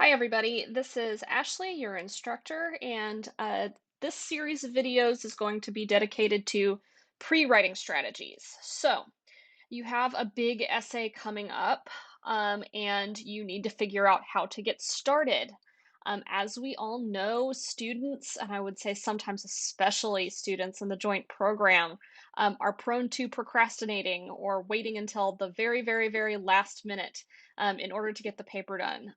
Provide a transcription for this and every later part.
Hi, everybody. This is Ashley, your instructor, and this series of videos is going to be dedicated to pre-writing strategies. So, you have a big essay coming up, and you need to figure out how to get started. As we all know, students, and I would say sometimes especially students in the joint program, are prone to procrastinating or waiting until the very, very, very last minute in order to get the paper done.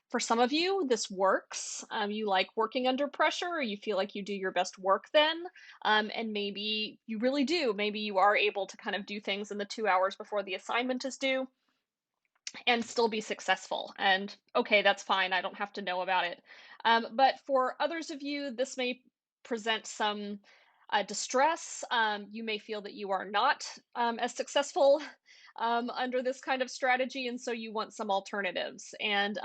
For some of you, this works. You like working under pressure, or you feel like you do your best work then. And maybe you really do. Maybe you are able to kind of do things in the 2 hours before the assignment is due and still be successful. And okay, that's fine. I don't have to know about it. But for others of you, this may present some distress. You may feel that you are not as successful under this kind of strategy, and so you want some alternatives. And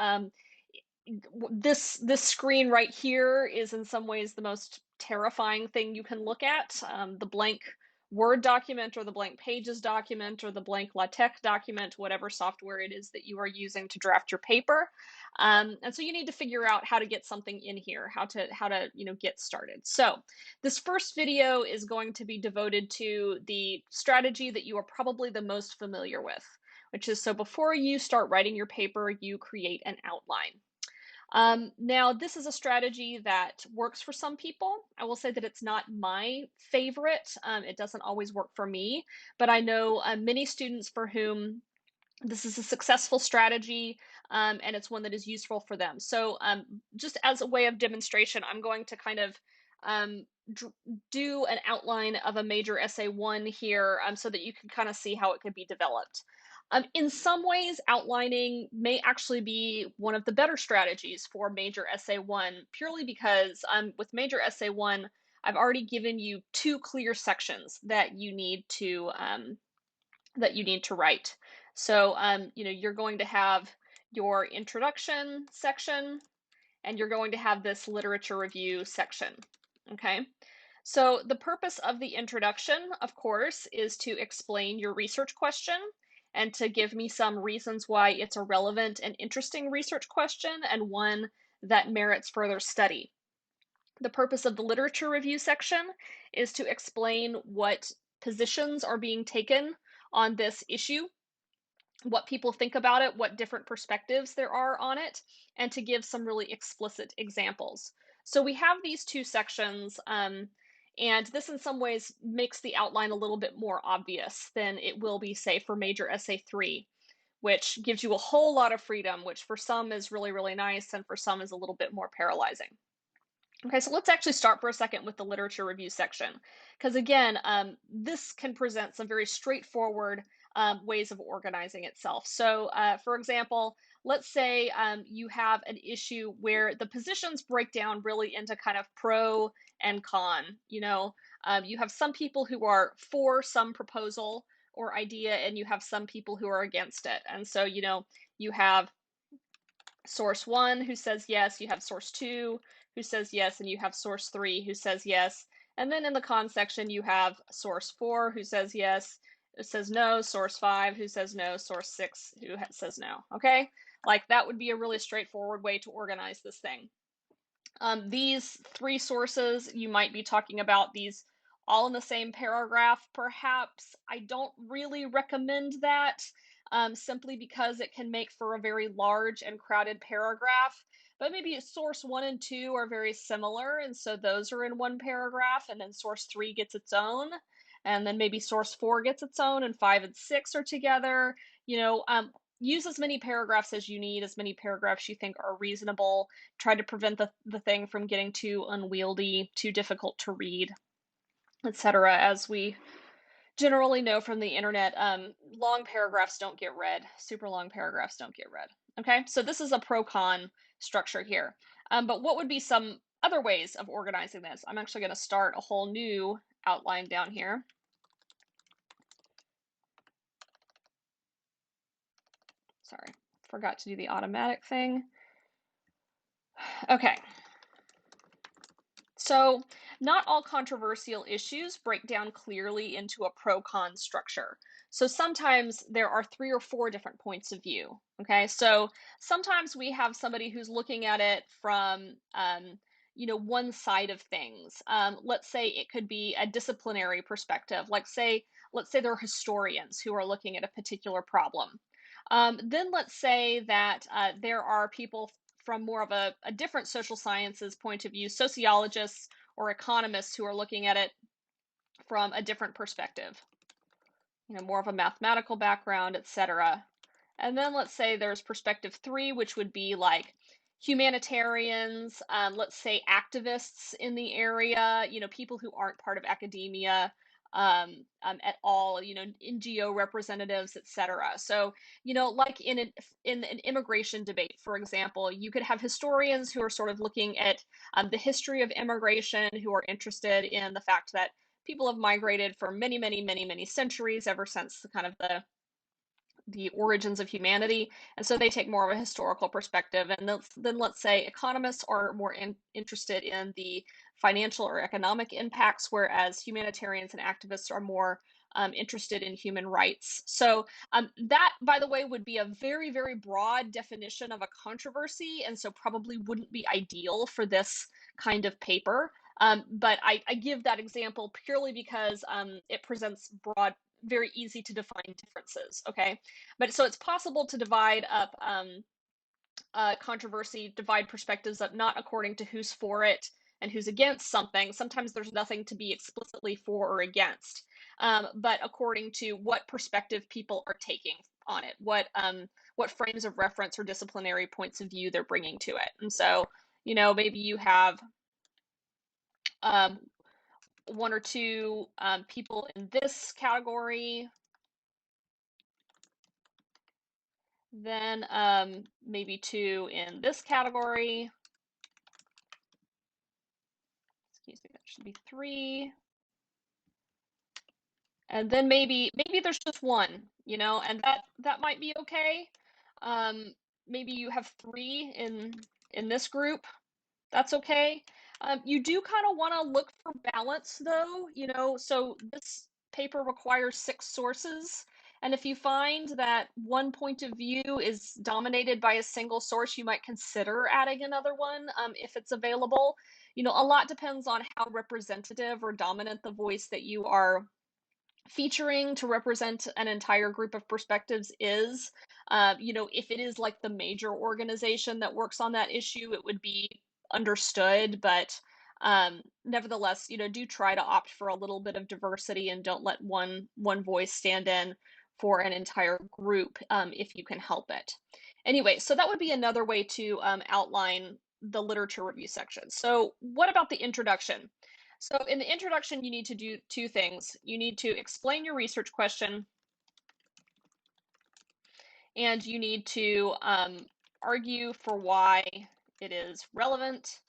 this screen right here is in some ways the most terrifying thing you can look at. The blank Word document or the blank Pages document or the blank LaTeX document, whatever software it is that you are using to draft your paper. And so you need to figure out how to get something in here, how to get started. So this first video is going to be devoted to the strategy that you are probably the most familiar with, which is so before you start writing your paper, you create an outline. Now, this is a strategy that works for some people. I will say that it's not my favorite. It doesn't always work for me, but I know many students for whom this is a successful strategy, and it's one that is useful for them. So, just as a way of demonstration, I'm going to kind of um, do an outline of a major essay one here so that you can kind of see how it could be developed. In some ways, outlining may actually be one of the better strategies for major essay one, purely because with major essay one, I've already given you two clear sections that you need to write. So, you're going to have your introduction section, and you're going to have this literature review section. Okay. So the purpose of the introduction, of course, is to explain your research question and to give me some reasons why it's a relevant and interesting research question and one that merits further study. The purpose of the literature review section is to explain what positions are being taken on this issue, what people think about it, what different perspectives there are on it, and to give some really explicit examples. So we have these two sections, and this in some ways makes the outline a little bit more obvious than it will be, say, for major essay 3, which gives you a whole lot of freedom, which for some is really, really nice, and for some is a little bit more paralyzing. Okay, so let's actually start for a second with the literature review section, because again, this can present some very straightforward ways of organizing itself. So, for example, let's say you have an issue where the positions break down really into kind of pro and con. You have some people who are for some proposal or idea, and you have some people who are against it. And so, you have source one who says yes, you have source two who says yes, and you have source three who says yes. And then in the con section, you have source four who says yes, who says no, source five who says no, source six who says no. Okay? Like that would be a really straightforward way to organize this thing. These three sources, you might be talking about these all in the same paragraph, perhaps. I don't really recommend that simply because it can make for a very large and crowded paragraph. But maybe source one and two are very similar, and so those are in one paragraph, and then source three gets its own, and then maybe source four gets its own, and five and six are together. Use as many paragraphs as you need, as many paragraphs you think are reasonable. Try to prevent the thing from getting too unwieldy, too difficult to read, etc. As we generally know from the internet, long paragraphs don't get read. Super long paragraphs don't get read. Okay, so this is a pro-con structure here. But what would be some other ways of organizing this? I'm actually going to start a whole new outline down here. Sorry, forgot to do the automatic thing. Okay. So, not all controversial issues break down clearly into a pro-con structure. So, sometimes there are three or four different points of view. Okay, so sometimes we have somebody who's looking at it from, one side of things. Let's say it could be a disciplinary perspective. Let's say there are historians who are looking at a particular problem. Then let's say that there are people from more of a different social sciences point of view, sociologists or economists who are looking at it from a different perspective, more of a mathematical background, etc. And then let's say there's perspective three, which would be like humanitarians, let's say activists in the area, people who aren't part of academia at all, NGO representatives, etc. So, like in an immigration debate, for example, you could have historians who are sort of looking at the history of immigration, who are interested in the fact that people have migrated for many, many, many, many centuries ever since the kind of the origins of humanity, and so they take more of a historical perspective. And then let's say economists are more interested in the financial or economic impacts, whereas humanitarians and activists are more interested in human rights. So that, by the way, would be a very, very broad definition of a controversy, and so probably wouldn't be ideal for this kind of paper. But I give that example purely because it presents broad, very easy to define differences. Okay, but so it's possible to divide up controversy, divide perspectives up not according to who's for it and who's against something. Sometimes there's nothing to be explicitly for or against, but according to what perspective people are taking on it, what frames of reference or disciplinary points of view they're bringing to it. And so, maybe you have um, one or two people in this category, then maybe two in this category. Excuse me, that should be three. And then maybe there's just one, and that might be okay. Maybe you have three in this group. That's okay. You do kind of want to look for balance though, so this paper requires 6 sources. And if you find that one point of view is dominated by a single source, you might consider adding another one if it's available. A lot depends on how representative or dominant the voice that you are featuring to represent an entire group of perspectives is. If it is like the major organization that works on that issue, it would be understood, but nevertheless, do try to opt for a little bit of diversity and don't let one voice stand in for an entire group if you can help it. Anyway, so that would be another way to outline the literature review section. So what about the introduction? So in the introduction, you need to do two things. You need to explain your research question, and you need to argue for why it is relevant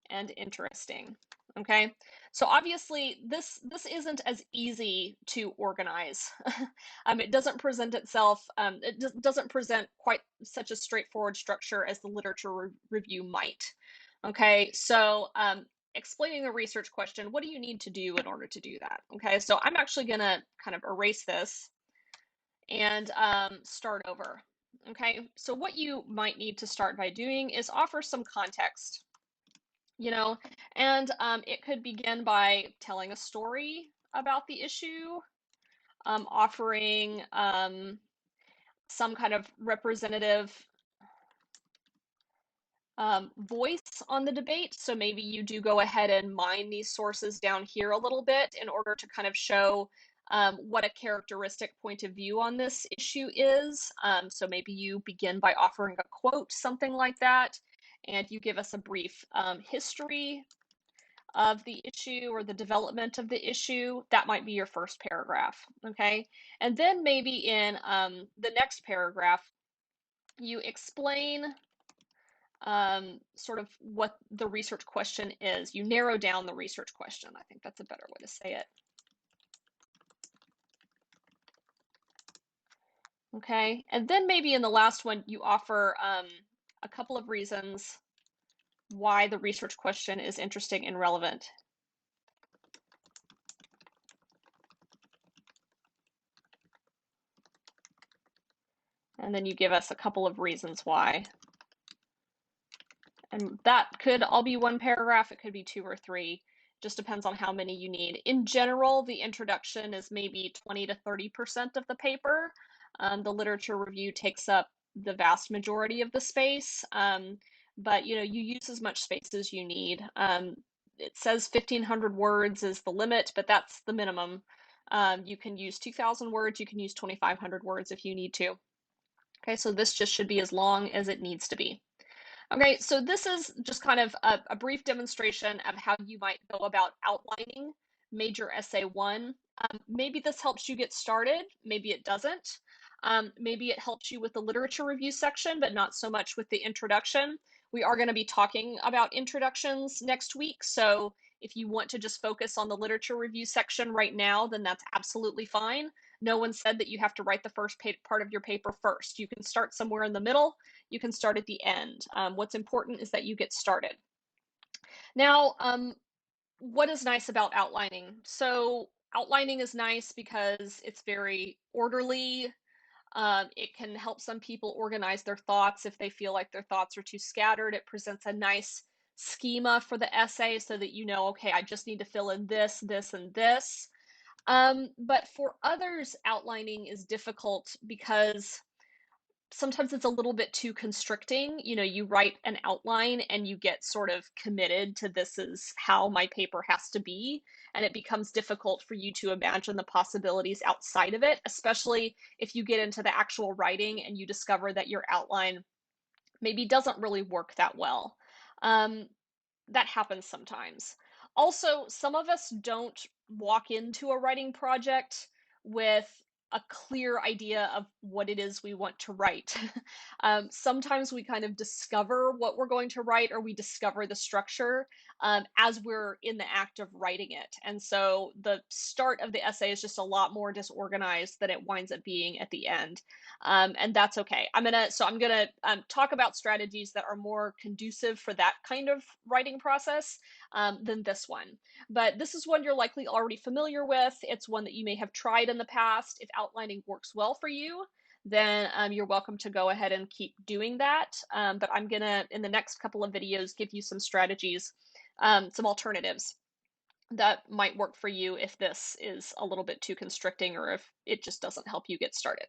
and interesting. Okay, so obviously this isn't as easy to organize. It doesn't present itself. Doesn't present quite such a straightforward structure as the literature review might. Okay, so explaining the research question, what do you need to do in order to do that? Okay, so I'm actually gonna kind of erase this and start over. Okay, so what you might need to start by doing is offer some context, and it could begin by telling a story about the issue, offering some kind of representative voice on the debate. So maybe you do go ahead and mine these sources down here a little bit in order to kind of show what a characteristic point of view on this issue is. So maybe you begin by offering a quote, something like that, and you give us a brief history of the issue or the development of the issue. That might be your first paragraph, okay? And then maybe in the next paragraph, you explain sort of what the research question is. You narrow down the research question. I think that's a better way to say it. Okay, and then maybe in the last one, you offer a couple of reasons why the research question is interesting and relevant. And then you give us a couple of reasons why. And that could all be one paragraph, it could be two or three, just depends on how many you need. In general, the introduction is maybe 20 to 30% of the paper. The literature review takes up the vast majority of the space, but you use as much space as you need. It says 1,500 words is the limit, but that's the minimum. You can use 2,000 words, you can use 2,500 words if you need to. Okay, so this just should be as long as it needs to be. Okay, so this is just kind of a brief demonstration of how you might go about outlining major essay one. Maybe this helps you get started, maybe it doesn't. Maybe it helps you with the literature review section, but not so much with the introduction. We are going to be talking about introductions next week, so if you want to just focus on the literature review section right now, then that's absolutely fine. No one said that you have to write the first part of your paper first. You can start somewhere in the middle, you can start at the end. What's important is that you get started. Now, what is nice about outlining? So outlining is nice because it's very orderly. It can help some people organize their thoughts if they feel like their thoughts are too scattered. It presents a nice schema for the essay so that you know, okay, I just need to fill in this, this, and this. But for others, outlining is difficult because sometimes it's a little bit too constricting. You write an outline and you get sort of committed to this is how my paper has to be, and it becomes difficult for you to imagine the possibilities outside of it, especially if you get into the actual writing and you discover that your outline maybe doesn't really work that well. Um, that happens sometimes. Also, some of us don't walk into a writing project with a clear idea of what it is we want to write. Sometimes we kind of discover what we're going to write, or we discover the structure as we're in the act of writing it. And so the start of the essay is just a lot more disorganized than it winds up being at the end. And that's okay. I'm gonna talk about strategies that are more conducive for that kind of writing process than this one. But this is one you're likely already familiar with. It's one that you may have tried in the past. If outlining works well for you, then you're welcome to go ahead and keep doing that. But I'm gonna, in the next couple of videos, give you some strategies, some alternatives that might work for you if this is a little bit too constricting or if it just doesn't help you get started.